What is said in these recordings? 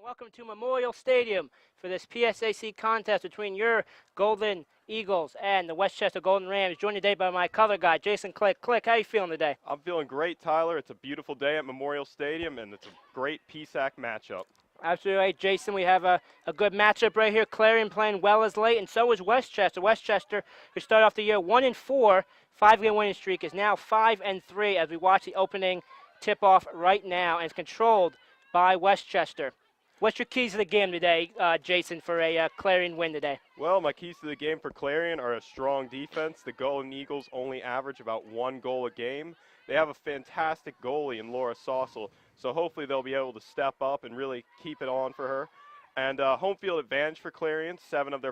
and welcome to Memorial Stadium for this PSAC contest between your Golden Eagles and the Westchester Golden Rams. Joined today by my color guy, Jason Klick. Klick, how you feeling today? I'm feeling great, Tyler. It's a beautiful day at Memorial Stadium, and it's a great PSAC matchup. Absolutely right, Jason. We have a good matchup right here. Clarion playing well as late, and so is Westchester. Westchester, who started off the year 1-4, 5-game winning streak, is now 5-3 as we watch the opening tip-off right now, and it's controlled by Westchester. What's your keys to the game today, Jason, for a Clarion win today? Well, my keys to the game for Clarion are a strong defense. The Golden Eagles only average about 1 goal a game. They have a fantastic goalie in Laura Saucel, so hopefully they'll be able to step up and really keep it on for her. And home field advantage for Clarion. 7 of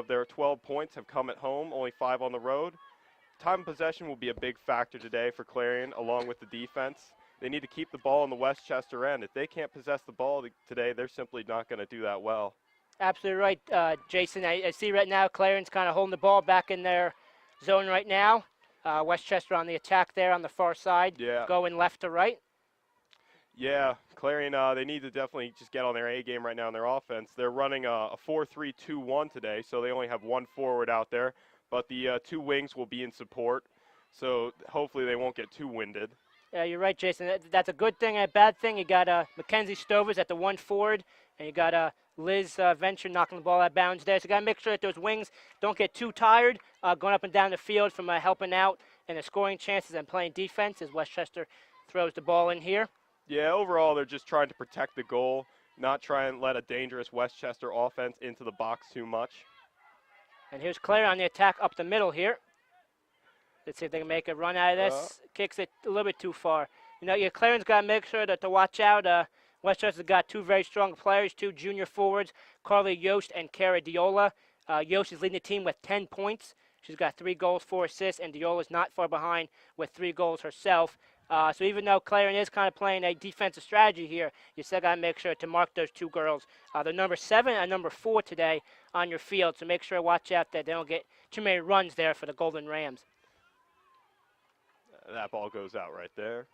their 12 points have come at home, only 5 on the road. Time of possession will be a big factor today for Clarion, along with the defense. They need to keep the ball on the Westchester end. If they can't possess the ball today, they're simply not going to do that well. Absolutely right, Jason. I see right now Clarion's kind of holding the ball back in their zone right now. Westchester on the attack there on the far side, going left to right. Yeah, Clarion, they need to definitely just get on their A game right now in their offense. They're running a 4-3-2-1 today, so they only have 1 forward out there, but the 2 wings will be in support, so hopefully they won't get too winded. Yeah, you're right, Jason. That's a good thing and a bad thing. You got Mackenzie Stovers at the 1 forward, and you got Liz Venture knocking the ball out of bounds there. So you got to make sure that those wings don't get too tired going up and down the field from helping out in the scoring chances and playing defense as Westchester throws the ball in here. Yeah, overall they're just trying to protect the goal, not try and let a dangerous Westchester offense into the box too much. And here's Claire on the attack up the middle here. Let's see if they can make a run out of this. Kicks it a little bit too far. You know, your Clarion's got to make sure to watch out. Westchester's got 2 very strong players, 2 junior forwards, Carly Yost and Cara Diola. Yost is leading the team with 10 points. She's got 3 goals, 4 assists, and Diola's not far behind with 3 goals herself. So even though Clarion is kind of playing a defensive strategy here, you still got to make sure to mark those 2 girls. They're number 7 and number 4 today on your field, so make sure to watch out that they don't get too many runs there for the Golden Rams. That ball goes out right there.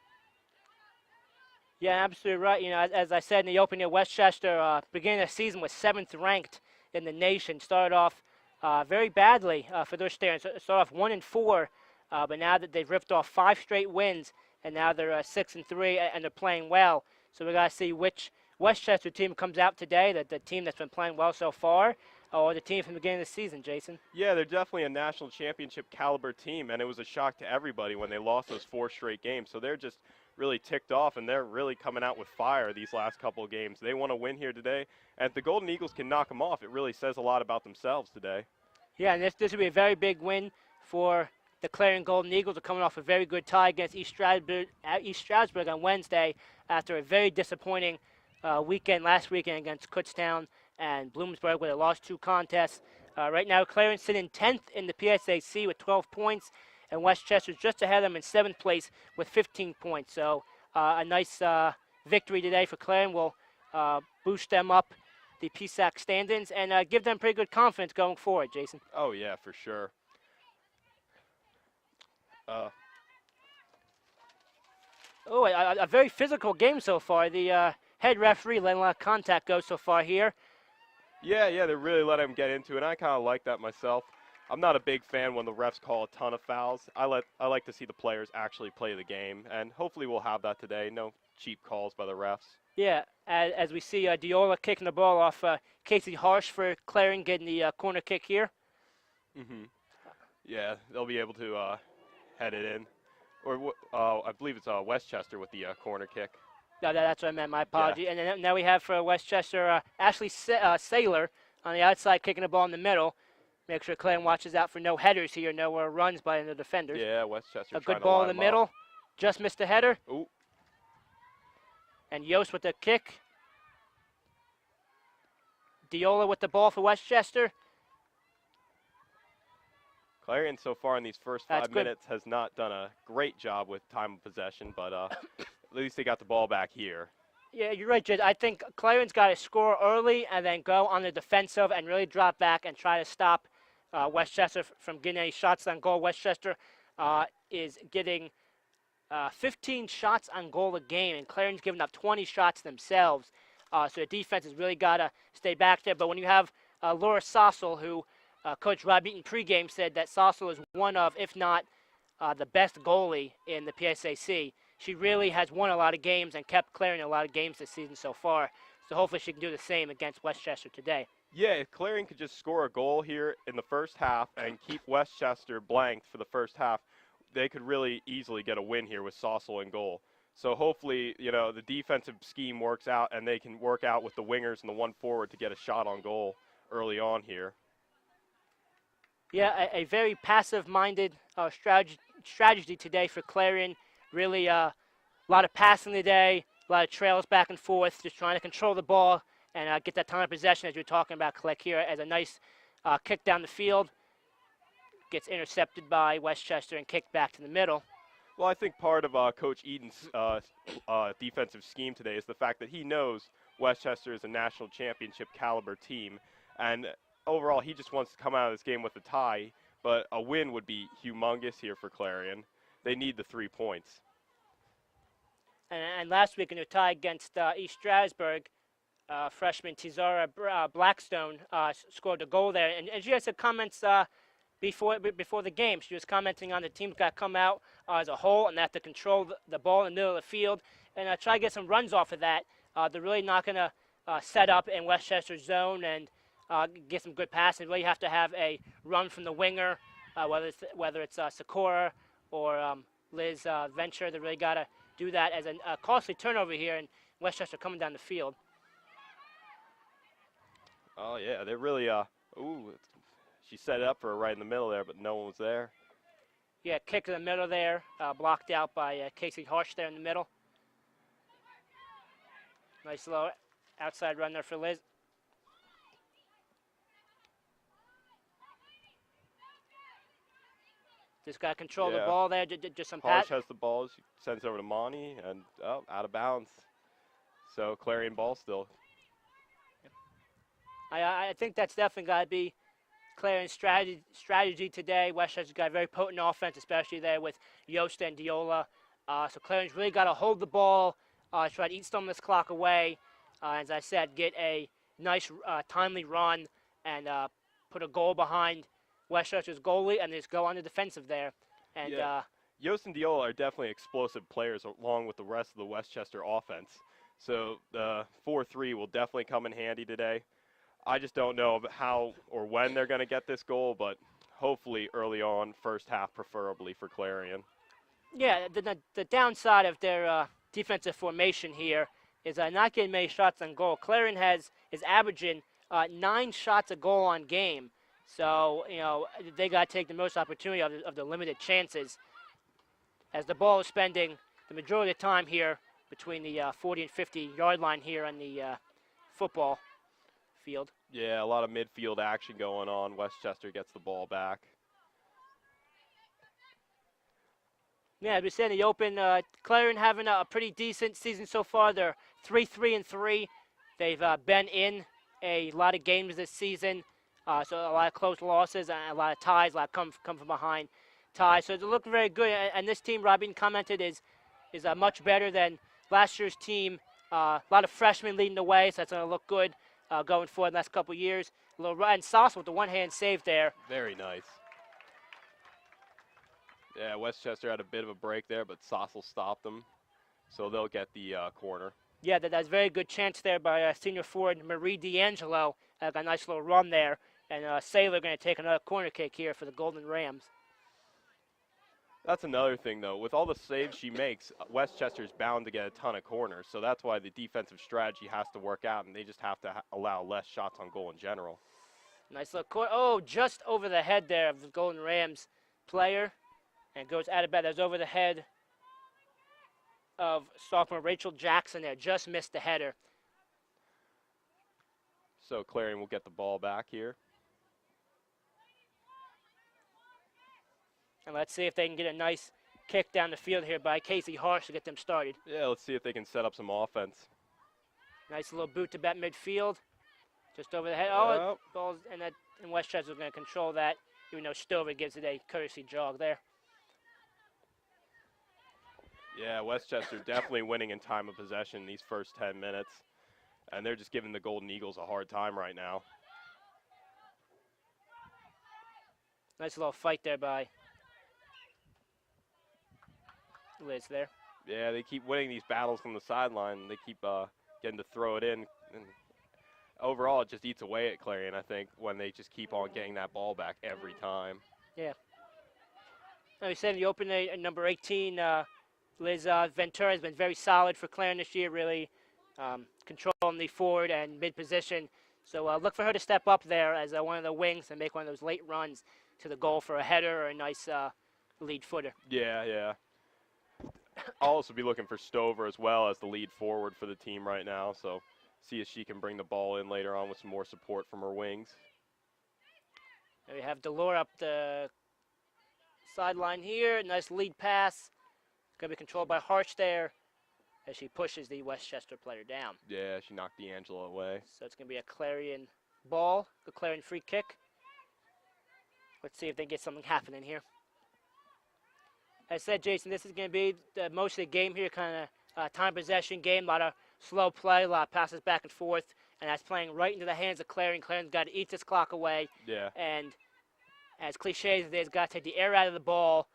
Yeah, absolutely right. You know, as I said in the opening, Westchester, beginning of the season, was 7th ranked in the nation. Started off very badly for their standards. Started off 1-4, but now that they've ripped off 5 straight wins, and now they're 6-3, and they're playing well. So we got to see which Westchester team comes out today, the team that's been playing well so far, or the team from the beginning of the season, Jason. Yeah, they're definitely a national championship caliber team, and it was a shock to everybody when they lost those 4 straight games. So they're just really ticked off, and they're really coming out with fire these last couple of games. They want to win here today, and if the Golden Eagles can knock them off, it really says a lot about themselves today. Yeah, and this would be a very big win for the Clarion Golden Eagles. Are coming off a very good tie against East Stroudsburg on Wednesday after a very disappointing weekend last weekend against Kutztown and Bloomsburg, where they lost 2 contests. Right now, Clarion sitting 10th in the PSAC with 12 points, and Westchester's just ahead of them in 7th place with 15 points. So a nice victory today for Clarion will boost them up the PSAC standings and give them pretty good confidence going forward, Jason. Oh, yeah, for sure. A very physical game so far. The head referee letting a lot of contact go so far here. Yeah, they really let him get into it, and I kind of like that myself. I'm not a big fan when the refs call a ton of fouls. I like to see the players actually play the game, and hopefully we'll have that today. No cheap calls by the refs. Yeah, as we see Diola kicking the ball off Casey Harsh for Clarion, getting the corner kick here. Yeah, they'll be able to head it in. Or I believe it's Westchester with the corner kick. No, that's what I meant. My apology. Yeah. And then now we have for Westchester Ashley Saylor on the outside kicking the ball in the middle. Make sure Clarion watches out for no headers here, no runs by the defenders. Yeah, Westchester. A good ball in the middle. Just missed the header. Ooh. And Yost with the kick. Diola with the ball for Westchester. Clarion so far in these first 5 minutes has not done a great job with time of possession, but at least they got the ball back here. Yeah, you're right, Jed. I think Clarion's got to score early and then go on the defensive and really drop back and try to stop Westchester from getting any shots on goal. Westchester is getting 15 shots on goal a game, and Clarion's giving up 20 shots themselves. So the defense has really got to stay back there. But when you have Laura Sossel, who Coach Rob Eaton pregame said that Sossel is one of, if not the best goalie in the PSAC. She really has won a lot of games and kept Clarion a lot of games this season so far. So hopefully she can do the same against Westchester today. Yeah, if Clarion could just score a goal here in the first half and keep Westchester blanked for the first half, they could really easily get a win here with Sossel in goal. So hopefully, the defensive scheme works out and they can work out with the wingers and the one forward to get a shot on goal early on here. Yeah, a very passive-minded strategy today for Clarion. Really a lot of passing today, a lot of trails back and forth, just trying to control the ball and get that time of possession, as you're talking about, Klick here, as a nice kick down the field. Gets intercepted by Westchester and kicked back to the middle. Well, I think part of Coach Eaton's defensive scheme today is the fact that he knows Westchester is a national championship caliber team, and overall he just wants to come out of this game with a tie, but a win would be humongous here for Clarion. They need the 3 points. And last week in a tie against East Strasburg, freshman Tizara Blackstone scored a goal there. And she had some comments before the game. She was commenting on the team got to come out as a whole and they have to control the ball in the middle of the field and try to get some runs off of that. They're really not going to set up in Westchester's zone and get some good passing. Really have to have a run from the winger, whether it's Sakura or Liz Venture. They really got to do that as a costly turnover here, and Westchester coming down the field. Oh, yeah, they're really, she set it up for her right in the middle there, but no one was there. Yeah, kick in the middle there, blocked out by Casey Harsh there in the middle. Nice little outside run there for Liz. Just got to control the ball there, just some Harsh has the ball, she sends it over to Monty, and out of bounds. So Clarion ball still. I think that's definitely got to be Clarion's strategy today. Westchester's got a very potent offense, especially there with Yost and Diola. So Clarion's really got to hold the ball, try to eat some of this clock away. As I said, get a nice timely run and put a goal behind Westchester's goalie and just go on the defensive there. And Yost and Diola are definitely explosive players along with the rest of the Westchester offense. So the 4-3 will definitely come in handy today. I just don't know how or when they're going to get this goal, but hopefully early on, first half preferably for Clarion. Yeah, the downside of their defensive formation here is not getting many shots on goal. Clarion is averaging 9 shots a goal on game. So, they got to take the most opportunity of the limited chances as the ball is spending the majority of the time here between the 40 and 50-yard line here on the football field. Yeah, a lot of midfield action going on. Westchester gets the ball back. Yeah, as we said in the open, Clarion having a pretty decent season so far. They're 3-3-3. They've been in a lot of games this season, so a lot of close losses and a lot of ties, a lot come from behind ties. So they look very good. And this team, Robin commented, is much better than last year's team. A lot of freshmen leading the way, so that's going to look good going forward the last couple of years. A little run. Sauce with the one-hand save there. Very nice. Yeah, Westchester had a bit of a break there, but Sossel stopped them, so they'll get the corner. Yeah, that's a very good chance there by senior forward Marie D'Angelo. Got a nice little run there. And Saylor going to take another corner kick here for the Golden Rams. That's another thing, though. With all the saves she makes, Westchester's bound to get a ton of corners, so that's why the defensive strategy has to work out, and they just have to allow less shots on goal in general. Nice little corner. Oh, just over the head there of the Golden Rams player. And goes out of bounds. That was over the head of sophomore Rachel Jackson there. Just missed the header. So Clarion will get the ball back here. And let's see if they can get a nice kick down the field here by Casey Harsh to get them started. Yeah, let's see if they can set up some offense. Nice little boot to bat midfield. Just over the head. Balls, and Westchester's going to control that, even though Stover gives it a courtesy jog there. Yeah, Westchester definitely winning in time of possession these first 10 minutes. and they're just giving the Golden Eagles a hard time right now. Nice little fight there by Liz there. Yeah, they keep winning these battles from the sideline. They keep getting to throw it in. And overall, it just eats away at Clarion, I think, when they just keep on getting that ball back every time. Yeah. Like we said in the opening, number 18, Liz Ventura has been very solid for Clarion this year, really controlling the forward and mid position. So look for her to step up there as one of the wings and make one of those late runs to the goal for a header or a nice lead footer. Yeah, yeah. I'll also be looking for Stover as well as the lead forward for the team right now. So see if she can bring the ball in later on with some more support from her wings. And we have Delore up the sideline here. Nice lead pass. Going to be controlled by Harsh there as she pushes the Westchester player down. Yeah, she knocked D'Angelo away. So it's going to be a Clarion ball, the Clarion free kick. Let's see if they get something happening here. As I said, Jason, this is going to be most of the game here, kind of time possession game, a lot of slow play, a lot of passes back and forth, and that's playing right into the hands of Clarion. Clarion's got to eat this clock away. Yeah. And as cliche as it is, got to take the air out of the ball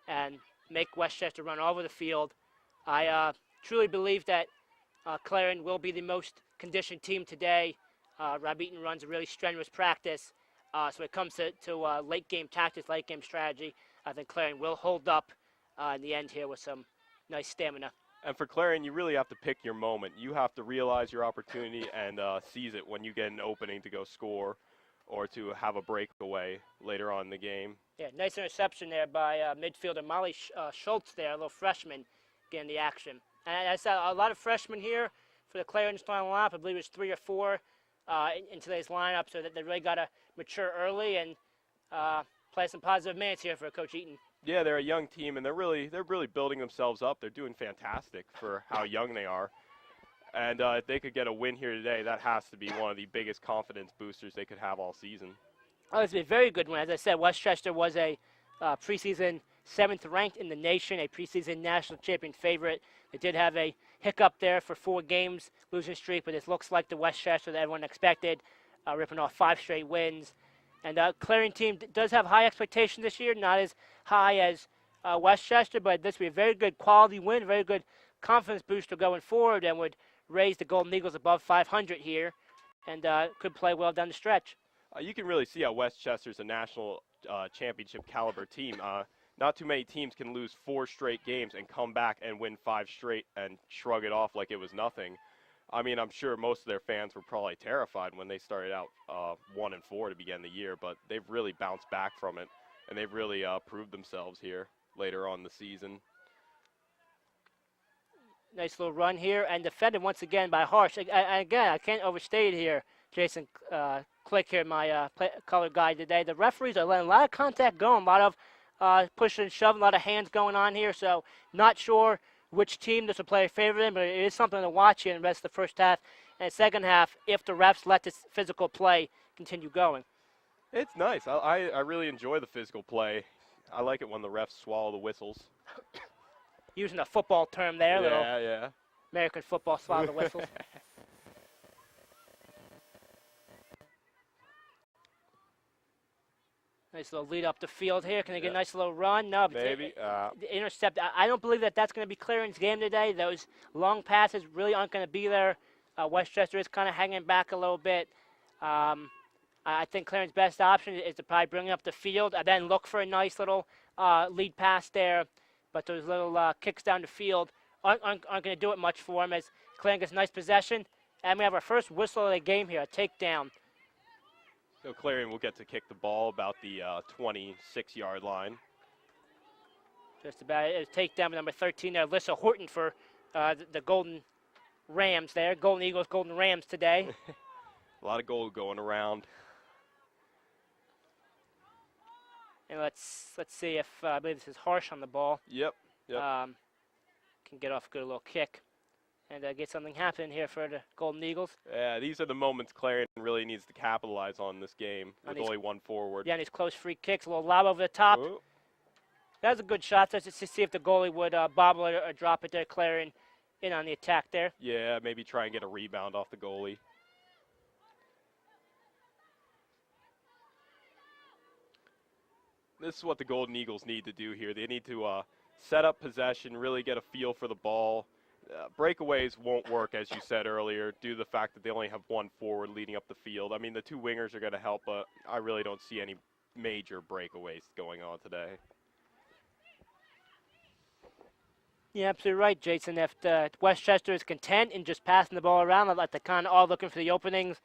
and make Westchester run all over the field. I truly believe that Clarion will be the most conditioned team today. Rob Eaton runs a really strenuous practice. So when it comes to late game tactics, late game strategy, I think Clarion will hold up in the end here with some nice stamina. And for Clarion, you really have to pick your moment. You have to realize your opportunity and seize it when you get an opening to go score or to have a breakaway later on in the game. Yeah, nice interception there by midfielder Molly Schultz there, a little freshman getting the action. And I saw a lot of freshmen here for the Clarion starting lineup. I believe it was 3 or 4 in today's lineup, so that they really got to mature early and play some positive minutes here for Coach Eaton. Yeah, they're a young team, and they're really building themselves up. They're doing fantastic for how young they are. And if they could get a win here today, that has to be one of the biggest confidence boosters they could have all season. Oh, it's a very good one. As I said, Westchester was a preseason 7th ranked in the nation, a preseason national champion favorite. They did have a hiccup there for 4 games losing streak, but it looks like the Westchester that everyone expected, ripping off 5 straight wins. And Clarion team does have high expectations this year, not as high as Westchester, but this will be a very good quality win, very good confidence booster going forward, and would raise the Golden Eagles above 500 here, and could play well down the stretch. You can really see how Westchester's a national championship caliber team. Not too many teams can lose 4 straight games and come back and win 5 straight and shrug it off like it was nothing. I mean, I'm sure most of their fans were probably terrified when they started out 1-4 to begin the year, but they've really bounced back from it, and they've really proved themselves here later on in the season. Nice little run here, and defended once again by Harsh. Again, I can't overstate it here. Jason Klick here, my color guide today. The referees are letting a lot of contact go, a lot of pushing and shoving, a lot of hands going on here, so not sure which team this will play a favorite in, but it is something to watch here in the rest of the first half and second half if the refs let this physical play continue going. It's nice. I really enjoy the physical play. I like it when the refs swallow the whistles. Using a football term there, yeah. American football swallow the whistles. Nice little lead up the field here. Can they get a nice little run? No. Maybe. The intercept. I don't believe that that's going to be Clarion's game today. Those long passes really aren't going to be there. Westchester is kind of hanging back a little bit. I think Clarion's best option is to probably bring up the field and then look for a nice little lead pass there. But those little kicks down the field aren't going to do it much for him as Clarion gets a nice possession. And we have our first whistle of the game here, a takedown. So Clarion will get to kick the ball about the 26-yard line. Just about it. Takedown with number 13 there, Alyssa Horton for the Golden Rams there. Golden Eagles, Golden Rams today. A lot of goal going around. And let's see if I believe this is Harsh on the ball. Yep. Can get off a good little kick and get something happen here for the Golden Eagles. Yeah, these are the moments Clarion really needs to capitalize on this game with only one forward. Yeah, and these close free kicks, a little lob over the top. Ooh. That was a good shot. Let's just see if the goalie would bobble it or drop it there. Clarion in on the attack there. Yeah, maybe try and get a rebound off the goalie. This is what the Golden Eagles need to do here. They need to set up possession, really get a feel for the ball. Breakaways won't work, as you said earlier, due to the fact that they only have one forward leading up the field. I mean, the two wingers are going to help, but I really don't see any major breakaways going on today. Yeah, absolutely right, Jason. If Westchester is content in just passing the ball around, like they're kind of all looking for the openings,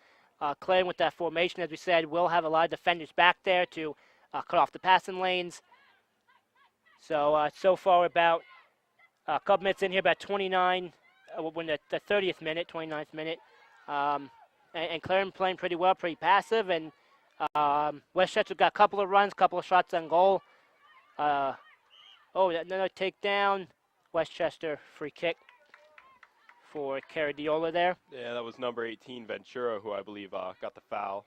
Clarion with that formation, as we said, will have a lot of defenders back there to cut off the passing lanes. So, so far about a couple minutes in here, about 29, when the 30th minute, 29th minute. And Clarion playing pretty well, pretty passive. And Westchester got a couple of runs, couple of shots on goal. Another takedown. Westchester free kick for Caradiola there. Yeah, that was number 18, Ventura, who I believe got the foul.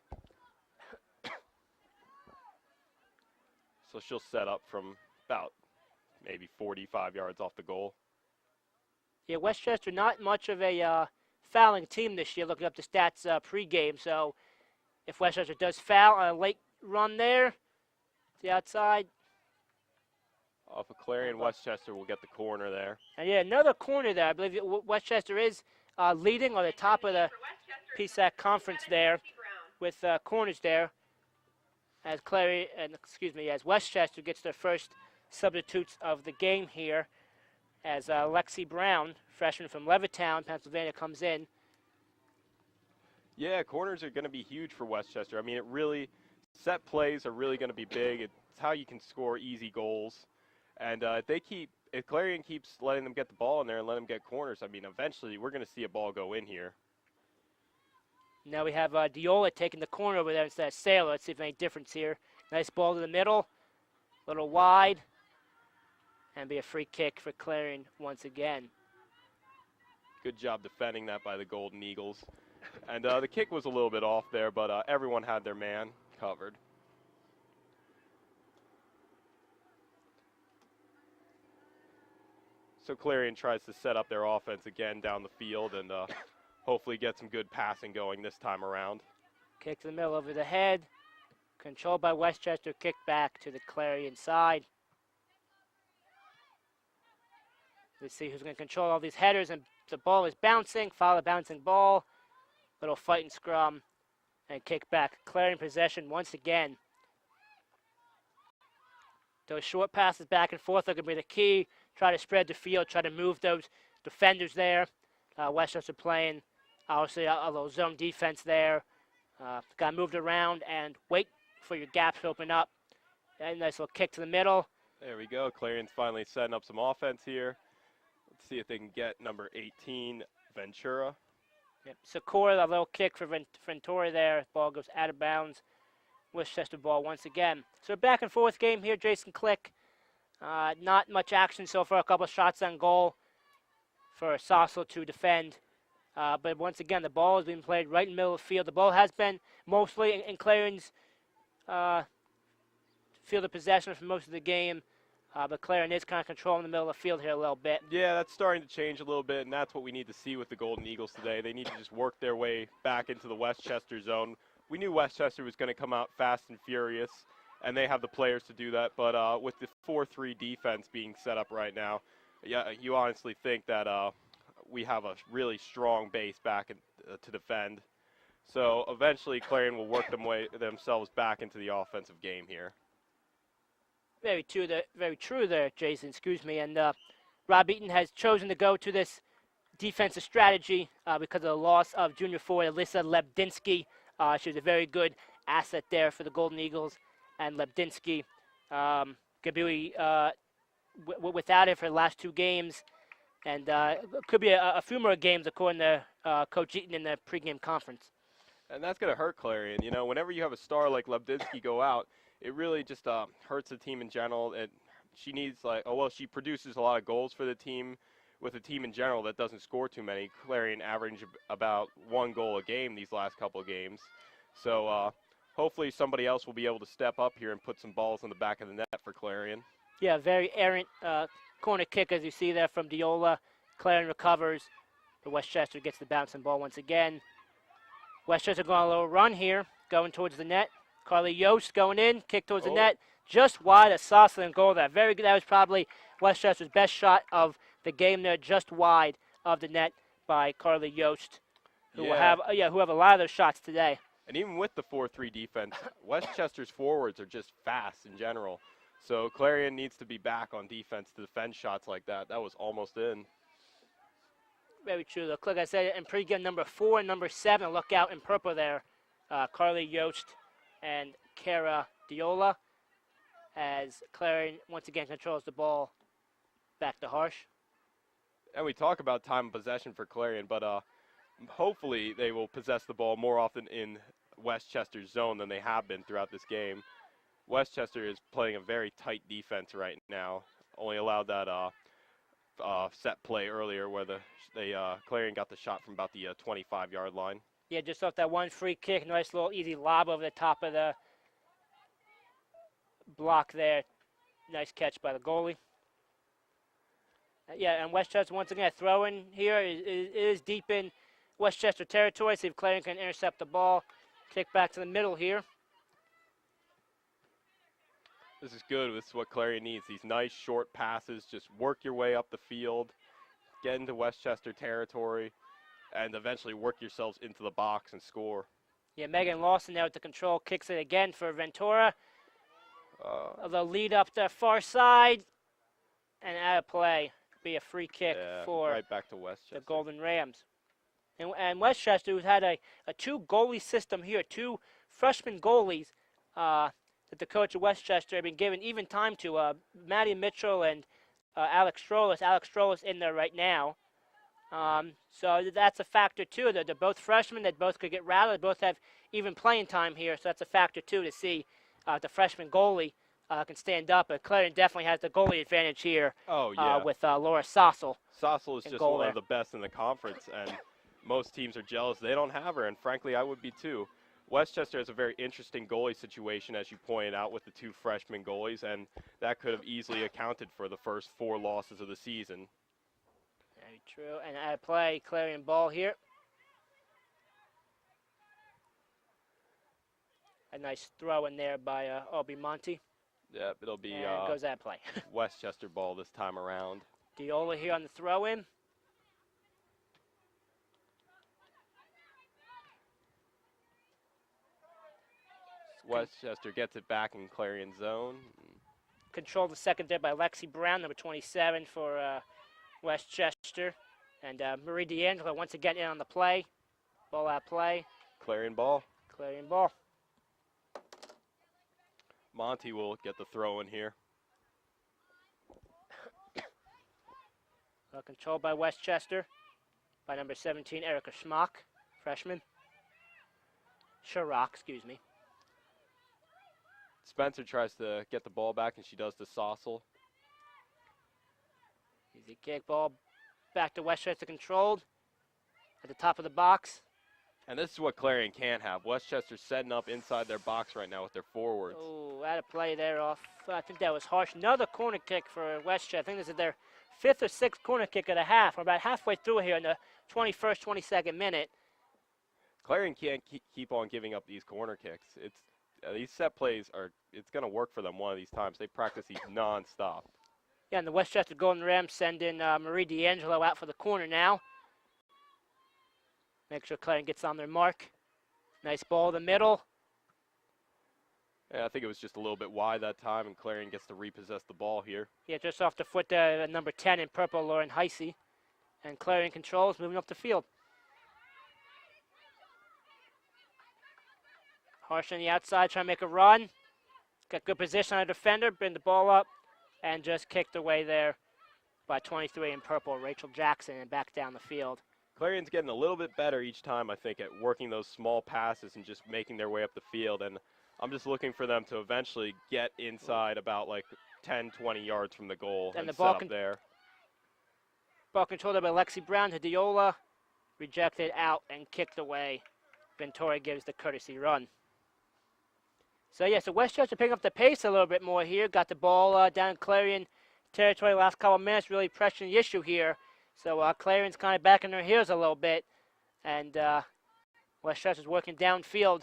So she'll set up from about maybe 45 yards off the goal. Yeah, Westchester not much of a fouling team this year, looking up the stats pregame. So if Westchester does foul on a late run there, to the outside. Off of Clarion, Westchester will get the corner there. And yeah, another corner there. I believe Westchester is leading on the top of the PSAC conference there with corners there. As as Westchester gets their first substitutes of the game here, as Lexi Brown, freshman from Levittown, Pennsylvania, comes in. Yeah, corners are going to be huge for Westchester. I mean, set plays are really going to be big. It's how you can score easy goals. And if Clarion keeps letting them get the ball in there and let them get corners, I mean, eventually we're going to see a ball go in here. Now we have Diola taking the corner over there instead of Saylor. Let's see if there's any difference here. Nice ball to the middle, a little wide, and be a free kick for Clarion once again. Good job defending that by the Golden Eagles. And the kick was a little bit off there, but everyone had their man covered. So Clarion tries to set up their offense again down the field and hopefully get some good passing going this time around. Kick to the middle over the head. Controlled by Westchester. Kick back to the Clarion side. Let's see who's going to control all these headers. And the ball is bouncing. Follow the bouncing ball. Little fight and scrum. And kick back. Clarion possession once again. Those short passes back and forth are going to be the key. Try to spread the field, try to move those defenders there. Westchester playing, obviously, a little zone defense there. Got moved around and wait for your gaps to open up. And nice little kick to the middle. There we go. Clarion's finally setting up some offense here. Let's see if they can get number 18, Ventura. Yep. Sikora, a little kick for Ventura there. Ball goes out of bounds. Westchester ball once again. So back and forth game here, Jason Klick. Not much action so far. A couple of shots on goal for Sassel to defend. But once again, the ball is being played right in the middle of the field. The ball has been mostly in Clarion's field of possession for most of the game. But Clarion is kind of controlling the middle of the field here a little bit. Yeah, that's starting to change a little bit, and that's what we need to see with the Golden Eagles today. They need to just work their way back into the Westchester zone. We knew Westchester was going to come out fast and furious, and they have the players to do that. But with the 4-3 defense being set up right now, yeah, you honestly think that we have a really strong base back to defend. So eventually Clarion will work themselves back into the offensive game here. Very true there, Jason. Excuse me. And Rob Eaton has chosen to go to this defensive strategy because of the loss of junior forward Alyssa Lebdinsky. She was a very good asset there for the Golden Eagles, and Lebdinsky could be without it for the last two games, and could be a few more games according to Coach Eaton in the pregame conference. And that's going to hurt Clarion. You know, whenever you have a star like Lebdinsky go out, it really just hurts the team in general. And she needs she produces a lot of goals for the team. With a team in general that doesn't score too many, Clarion average about 1 goal a game these last couple of games. So hopefully somebody else will be able to step up here and put some balls in the back of the net for Clarion. Yeah, very errant corner kick as you see there from Diola. Clarion recovers, but Westchester gets the bouncing ball once again. Westchester going on a little run here, going towards the net. Carly Yost going in, kick towards the net, just wide of Sosslin goal there. Very good. That was probably Westchester's best shot of the game there, just wide of the net by Carly Yost, who will have a lot of those shots today. And even with the 4-3 defense, Westchester's forwards are just fast in general. So Clarion needs to be back on defense to defend shots like that. That was almost in. Very true. Look, like I said, in pregame, number 4 and number 7, look out in purple there. Carly Yost and Kara Diola, as Clarion once again controls the ball back to Harsh. And we talk about time of possession for Clarion, but hopefully they will possess the ball more often in Westchester's zone than they have been throughout this game. Westchester is playing a very tight defense right now. Only allowed that set play earlier where Clarion got the shot from about the 25-yard line. Yeah, just off that one free kick, nice little easy lob over the top of the block there. Nice catch by the goalie. Yeah, and Westchester once again throwing here is deep in Westchester territory. See if Clarion can intercept the ball. Kick back to the middle here. This is good. This is what Clarion needs. These nice short passes. Just work your way up the field, get into Westchester territory, and eventually work yourselves into the box and score. Yeah, Megan Lawson there with the control. Kicks it again for Ventura. The lead up the far side. And out of play. Be a free kick for right back to Westchester. The Golden Rams. And Westchester, who's had a 2-goalie system here, 2 freshman goalies that the coach of Westchester have been given even time to. Maddie Mitchell and Alex Strolis. Alex Strolis in there right now. So that's a factor too. They're both freshmen. They both could get rattled. They both have even playing time here. So that's a factor too to see the freshman goalie can stand up. But Clarion definitely has the goalie advantage here. Oh, yeah. With Laura Sossel. Sossel is just one of the best in the conference, and most teams are jealous they don't have her, and frankly, I would be too. Westchester has a very interesting goalie situation, as you pointed out, with the 2 freshman goalies, and that could have easily accounted for the first 4 losses of the season. Very true. And out of play, Clarion ball here. A nice throw in there by Aubrey Monty. Yeah, it'll be goes out of play. Westchester ball this time around. Diola here on the throw in. Westchester gets it back in Clarion zone. Controlled the second there by Lexi Brown, number 27 for Westchester. And Marie D'Angelo once again in on the play. Ball out play. Clarion ball. Clarion ball. Monty will get the throw in here. Controlled by Westchester by number 17, Erica Schmock, freshman. Sharrock, excuse me. Spencer tries to get the ball back, and she does to Sossel. Easy kick, ball back to Westchester, controlled at the top of the box. And this is what Clarion can't have. Westchester's setting up inside their box right now with their forwards. Oh, out of play there off. I think that was harsh. Another corner kick for Westchester. I think this is their 5th or 6th corner kick of the half. We're about halfway through here in the 21st, 22nd minute. Clarion can't keep on giving up these corner kicks. These set plays it's going to work for them one of these times. They practice these nonstop. Yeah, and the Westchester Golden Rams send in Marie D'Angelo out for the corner now. Make sure Clarion gets on their mark. Nice ball in the middle. Yeah, I think it was just a little bit wide that time, and Clarion gets to repossess the ball here. Yeah, just off the foot there, number 10 in purple, Lauren Heisey. And Clarion controls, moving up the field. Harsh on the outside, trying to make a run. Got good position on a defender, bring the ball up, and just kicked away there by 23 in purple, Rachel Jackson, and back down the field. Clarion's getting a little bit better each time, I think, at working those small passes and just making their way up the field. And I'm just looking for them to eventually get inside about like 10, 20 yards from the goal and the set ball up there. Ball controlled by Lexi Brown to Diola. Rejected out and kicked away. Ventura gives the courtesy run. So, yeah, so Westchester picking up the pace a little bit more here. Got the ball down in Clarion territory last couple of minutes, really pressuring the issue here. So Clarion's kind of back in their heels a little bit, and Westchester's working downfield,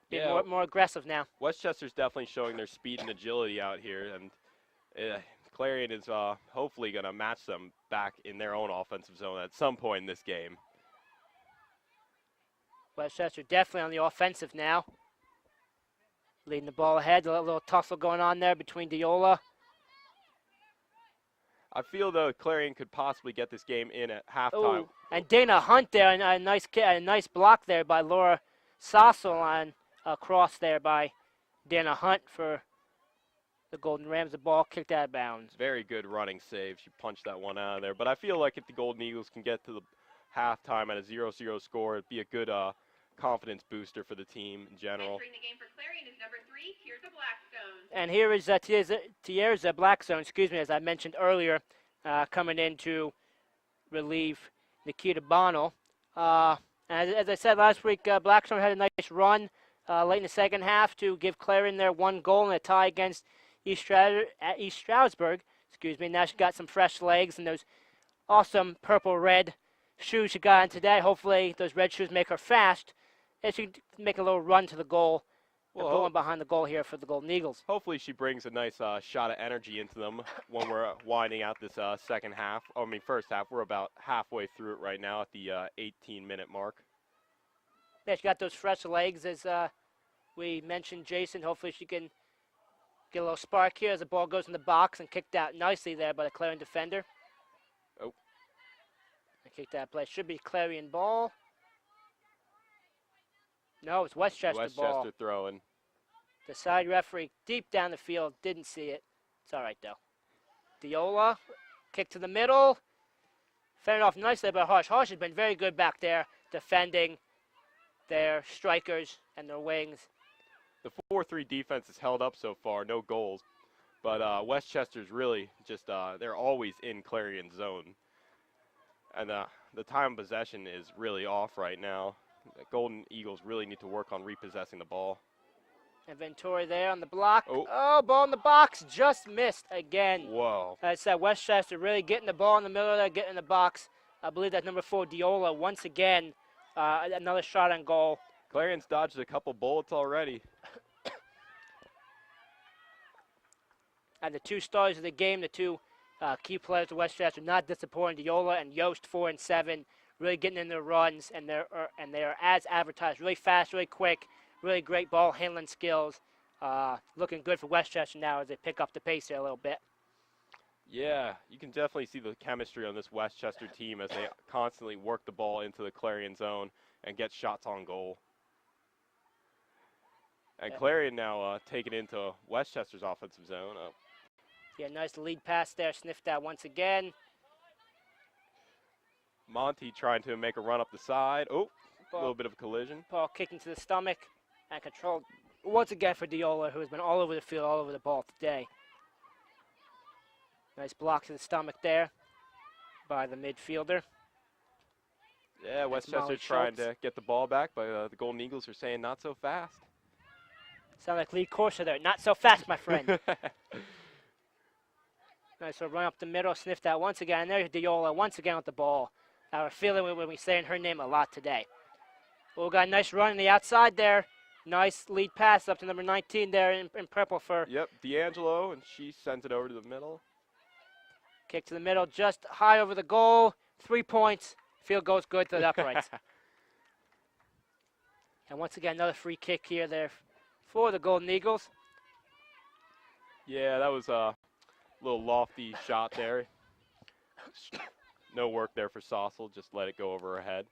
being more aggressive now. Westchester's definitely showing their speed and agility out here, and Clarion is hopefully going to match them back in their own offensive zone at some point in this game. Westchester definitely on the offensive now. Leading the ball ahead. A little tussle going on there between Diola. I feel, though, Clarion could possibly get this game in at halftime. Ooh, and Dana Hunt there, and a nice block there by Laura Sassel on a cross there by Dana Hunt for the Golden Rams. The ball kicked out of bounds. Very good running save. She punched that one out of there. But I feel like if the Golden Eagles can get to the halftime at a 0-0 score, it'd be a good confidence booster for the team in general. Entering the game for Clarion is number 3, Tierza Blackstone. And here is Tierza Blackstone, as I mentioned earlier, coming in to relieve Nikita Bonnell. As I said last week, Blackstone had a nice run late in the second half to give Clarion their 1 goal in a tie against East Stroudsburg. Now she got some fresh legs and those awesome purple-red shoes she got on today. Hopefully those red shoes make her fast, and she can make a little run to the goal. Well, going behind the goal here for the Golden Eagles. Hopefully she brings a nice shot of energy into them when we're winding out this first half. We're about halfway through it right now at the 18-minute mark. Yeah, she got those fresh legs, as we mentioned, Jason. Hopefully she can get a little spark here as the ball goes in the box and kicked out nicely there by the Clarion defender. Oh. I kicked that play. Should be Clarion ball. No, it's Westchester ball. Westchester throwing. The side referee deep down the field didn't see it. It's all right, though. Diola, kick to the middle. Fended off nicely by Harsh. Harsh has been very good back there defending their strikers and their wings. The 4-3 defense has held up so far, no goals. But Westchester's really just, they're always in Clarion's zone. And the time of possession is really off right now. The Golden Eagles really need to work on repossessing the ball. And Ventura there on the block. Oh, ball in the box. Just missed again. Whoa. As I said, Westchester really getting the ball in the middle there, getting in the box. I believe that's number 4, Diola, once again. Another shot on goal. Clarion's dodged a couple bullets already. And the 2 stars of the game, the 2 key players of Westchester, not disappointing. Diola and Yost, 4 and 7, really getting in their runs, and they are as advertised, really fast, really quick, really great ball handling skills. Looking good for Westchester now as they pick up the pace here a little bit. Yeah, you can definitely see the chemistry on this Westchester team as they constantly work the ball into the Clarion zone and get shots on goal. And Clarion now taking into Westchester's offensive zone. Yeah, nice lead pass there, sniffed out once again. Monty trying to make a run up the side. Oh, a little bit of a collision. Ball kicking to the stomach and controlled once again for Diola, who has been all over the field, all over the ball today. Nice block to the stomach there by the midfielder. Yeah, Westchester trying to get the ball back, but the Golden Eagles are saying not so fast. Sound like Lee Corsa there. Not so fast, my friend. Nice little run up the middle, sniffed out once again. And there's Diola once again with the ball. I have a feeling we'll be saying her name a lot today. Well, we got a nice run on the outside there. Nice lead pass up to number 19 there in purple for. Yep, D'Angelo, and she sends it over to the middle. Kick to the middle, just high over the goal. 3 points. Field goes good to the uprights. And once again, another free kick here there for the Golden Eagles. Yeah, that was a little lofty shot there. No work there for Saucel, just let it go over her head.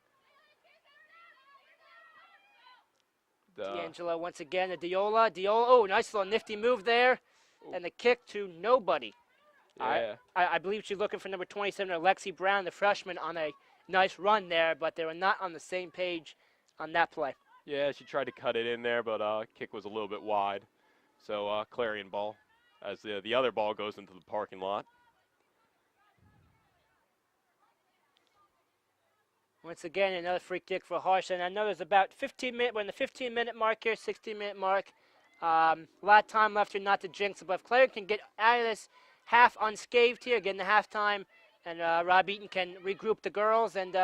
D'Angelo once again to Diola. Oh, nice little nifty move there. Ooh. And the kick to nobody. Yeah. I believe she's looking for number 27, Alexi Brown, the freshman, on a nice run there, but they were not on the same page on that play. Yeah, she tried to cut it in there, but kick was a little bit wide. So Clarion ball as the other ball goes into the parking lot. Once again, another free kick for Harsh. And I know there's about 15 minutes. We're in the 15-minute mark here, 16-minute mark. A lot of time left here, not to jinx it. But if Clarion can get out of this half unscathed here, getting the halftime And Rob Eaton can regroup the girls and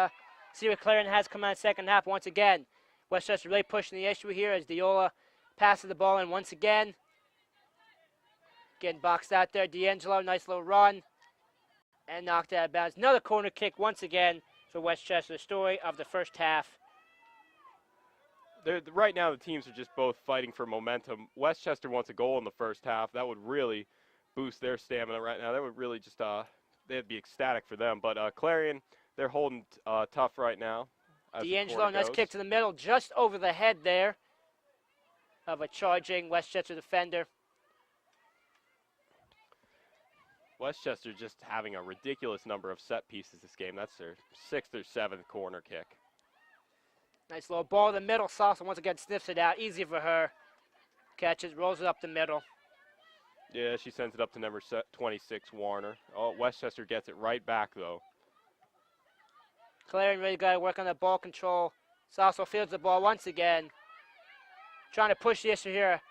see what Clarion has come out in the second half once again. Westchester really pushing the issue here as Diola passes the ball in once again. Getting boxed out there. D'Angelo, nice little run. And knocked out of bounds. Another corner kick once again for Westchester. The story of the first half. Right now, the teams are just both fighting for momentum. Westchester wants a goal in the first half. That would really boost their stamina right now. That would really just, they'd be ecstatic for them. But Clarion, they're holding tough right now. D'Angelo, nice kick to the middle, just over the head there of a charging Westchester defender. Westchester just having a ridiculous number of set pieces this game. That's their 6th or 7th corner kick. Nice little ball in the middle. Salsa once again sniffs it out. Easy for her. Catches, rolls it up the middle. Yeah, she sends it up to number 26, Warner. Oh, Westchester gets it right back, though. Clarion really got to work on the ball control. Salsa fields the ball once again. Trying to push the issue here.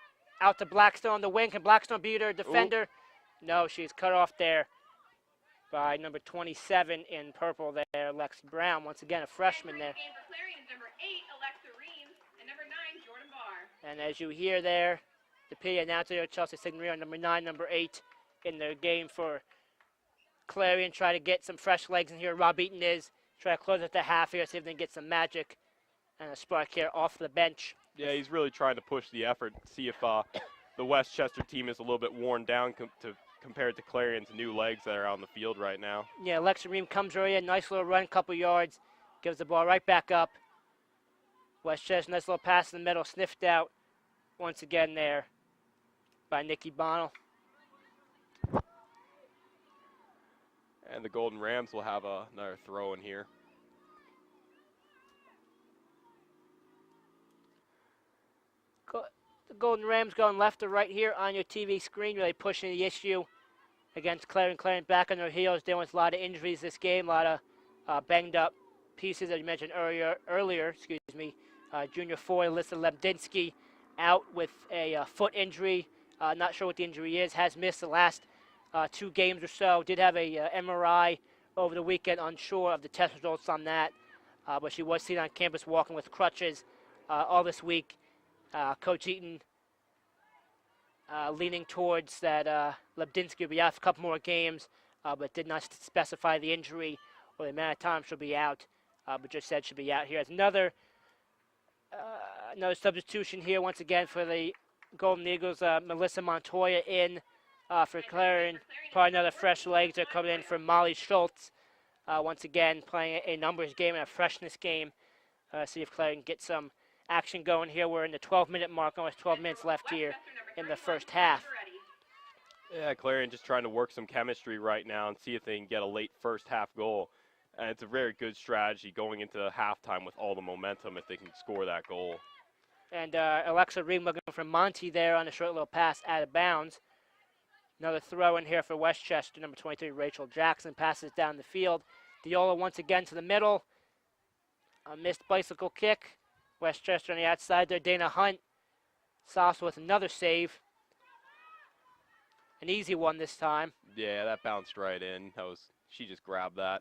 Out to Blackstone on the wing. Can Blackstone beat her defender? Ooh. No, she's cut off there by number 27 in purple there, Lex Brown. Once again, a freshman there. Number 8, Alexa Reams, and number 9, Jordan Barr. And as you hear there, the P announcer, Chelsea Signorio, number 9, number 8 in the game for Clarion. Try to get some fresh legs in here. Rob Eaton is. Try to close it to half here, see if they can get some magic and a spark here off the bench. Yeah, he's really trying to push the effort, see if the Westchester team is a little bit worn down compared to Clarion's new legs that are out on the field right now. Yeah, Alexa Ream comes right in, nice little run, couple yards, gives the ball right back up. Westchester, nice little pass in the middle, sniffed out once again there by Nikki Bonnell. And the Golden Rams will have another throw in here. The Golden Rams going left to right here on your TV screen, really pushing the issue against Clarion. Clarion back on their heels, dealing with a lot of injuries this game, a lot of banged up pieces, as you mentioned earlier. Junior Foy, Alyssa Lemdinsky out with a foot injury. Not sure what the injury is. Has missed the last 2 games or so. Did have a MRI over the weekend. Unsure of the test results on that. But she was seen on campus walking with crutches all this week. Coach Eaton leaning towards that Lemdinsky will be out for a couple more games, but did not specify the injury or the amount of time she'll be out, but just said she'll be out here. As another substitution here once again for the Golden Eagles. Melissa Montoya in for Clarion. Probably another fresh legs are coming in for Molly Schultz. Once again playing a numbers game and a freshness game. See if Clarion gets some action going here. We're in the 12-minute mark, almost 12 minutes left here in the first half. Yeah, Clarion just trying to work some chemistry right now and see if they can get a late first half goal. And it's a very good strategy going into halftime with all the momentum if they can score that goal. And Alexa Ream looking for Monty there on a short little pass out of bounds. Another throw in here for Westchester. Number 23, Rachel Jackson, passes down the field. Diola once again to the middle. A missed bicycle kick. Westchester on the outside there. Dana Hunt. Sauce with another save. An easy one this time. Yeah, that bounced right in. She just grabbed that.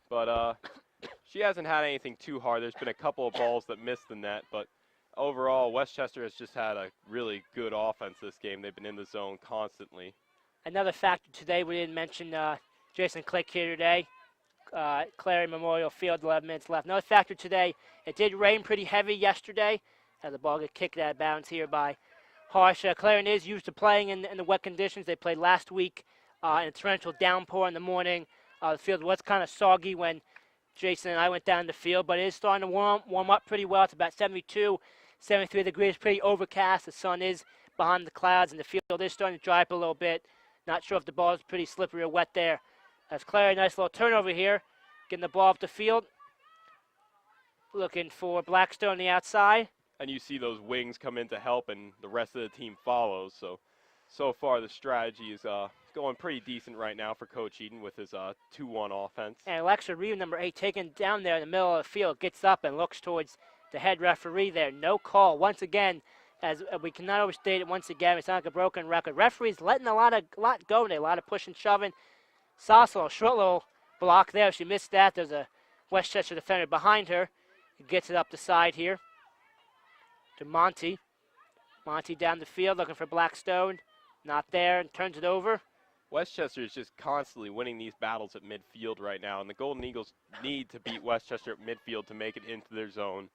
But she hasn't had anything too hard. There's been a couple of balls that missed the net, but overall, Westchester has just had a really good offense this game. They've been in the zone constantly. Another factor today, we didn't mention Jason Klick here today. Clarion Memorial Field, 11 minutes left. Another factor today, it did rain pretty heavy yesterday. As the ball got kicked out of bounds here by Harsh. Clarion is used to playing in the wet conditions. They played last week in a torrential downpour in the morning. The field was kind of soggy when Jason and I went down the field, but it is starting to warm up pretty well. It's about 72, 73 degrees, pretty overcast. The sun is behind the clouds, and the field is starting to dry up a little bit. Not sure if the ball is pretty slippery or wet there. That's Clarion, nice little turnover here. Getting the ball off the field. Looking for Blackstone on the outside. And you see those wings come in to help, and the rest of the team follows. So far, the strategy is going pretty decent right now for Coach Eaton with his 2-1 offense. And Alexa Reed, number 8, taken down there in the middle of the field, gets up and looks towards the head referee there. No call. Once again, as we cannot overstate it once again, it's not like a broken record. Referees letting a lot go today, a lot of push and shoving. Sasso, short little block there. She missed that. There's a Westchester defender behind her. He gets it up the side here to Monty. Monty down the field looking for Blackstone. Not there, and turns it over. Westchester is just constantly winning these battles at midfield right now, and the Golden Eagles need to beat Westchester at midfield to make it into their zone.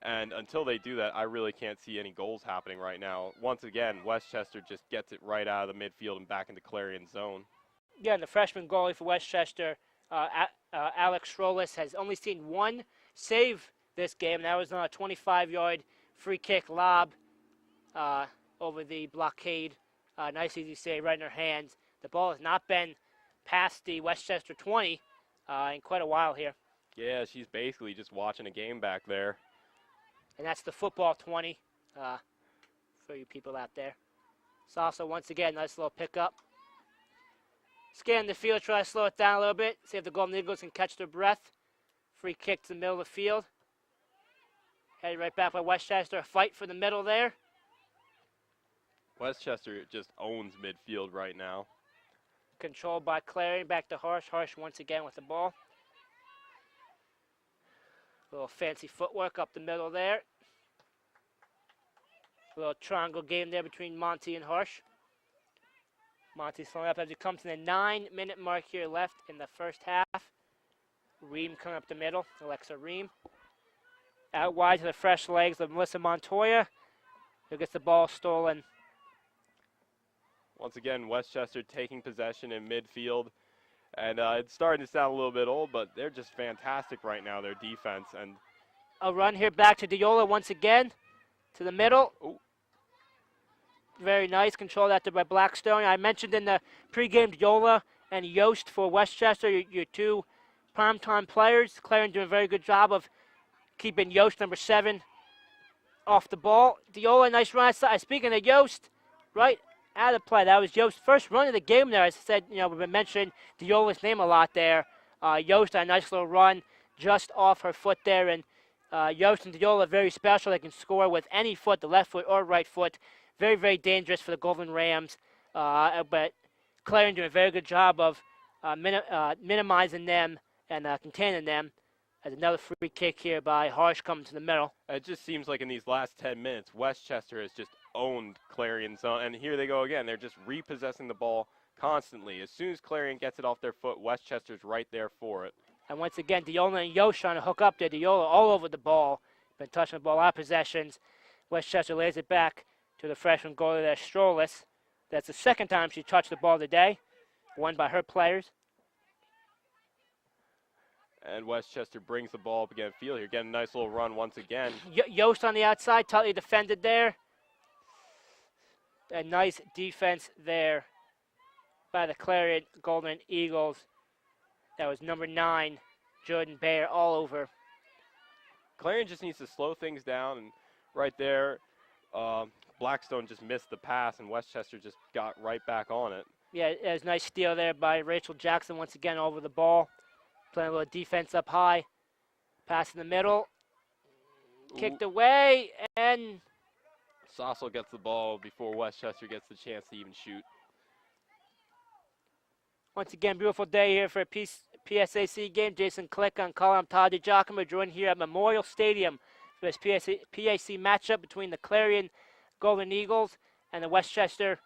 And until they do that, I really can't see any goals happening right now. Once again, Westchester just gets it right out of the midfield and back into Clarion's zone. Yeah, and the freshman goalie for Westchester, Alex Schrolis, has only seen one save this game, and that was on a 25-yard free kick lob over the blockade. Nice, easy save right in her hands. The ball has not been past the Westchester 20 in quite a while here. Yeah, she's basically just watching a game back there. And that's the football 20 for you people out there. It's also, once again, nice little pickup. Scan the field, try to slow it down a little bit. See if the Golden Eagles can catch their breath. Free kick to the middle of the field. Headed right back by Westchester. A fight for the middle there. Westchester just owns midfield right now. Controlled by Clarion. Back to Harsh. Harsh once again with the ball. A little fancy footwork up the middle there. A little triangle game there between Monty and Harsh. Monty slowing up as we come to the 9-minute mark here left in the first half. Ream coming up the middle. Alexa Ream. Out wide to the fresh legs of Melissa Montoya, who gets the ball stolen. Once again, Westchester taking possession in midfield. And it's starting to sound a little bit old, but they're just fantastic right now, their defense. And a run here back to Diola once again to the middle. Ooh. Very nice. Control that by Blackstone. I mentioned in the pregame Diola and Yost for Westchester, your two primetime players. Clarion doing a very good job of keeping Yost, number 7, off the ball. Diola, nice run outside. Speaking of Yost, right out of play. That was Yost's first run of the game there. As I said, we've been mentioning Diola's name a lot there. Yost, a nice little run just off her foot there. And Yost and Diola very special. They can score with any foot, the left foot or right foot. Very, very dangerous for the Golden Rams. But Clarion doing a very good job of minimizing them and containing them. As another free kick here by Harsh coming to the middle. it just seems like in these last 10 minutes, Westchester has just owned Clarion's zone. And here they go again. They're just repossessing the ball constantly. As soon as Clarion gets it off their foot, Westchester's right there for it. And once again, Diola and Yost trying to hook up there. Diola all over the ball. Been touching the ball, a lot of possessions. Westchester lays it back to the freshman goalie there, Strolis. That's the second time she touched the ball today. Won by her players. And Westchester brings the ball up again field here. Getting a nice little run once again. Yost on the outside, tightly defended there. A nice defense there by the Clarion Golden Eagles. That was number 9, Jordan Bayer, all over. Clarion just needs to slow things down. And right there, Blackstone just missed the pass, and Westchester just got right back on it. Yeah, it was a nice steal there by Rachel Jackson once again over the ball. Playing a little defense up high. Pass in the middle. Kicked away, and Sassel gets the ball before Westchester gets the chance to even shoot. once again, beautiful day here for a PSAC game. Jason Klick on call. I'm Todd DeGiacomo, joined here at Memorial Stadium for this PAC matchup between the Clarion Golden Eagles and the Westchester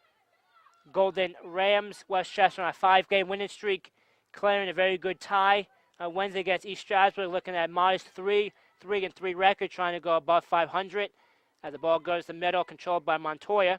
Golden Rams. Westchester on a 5-game winning streak. Clarion a very good tie. Wednesday against East Stroudsburg, looking at modest 3-3 record, trying to go above 500. As the ball goes to the middle, controlled by Montoya.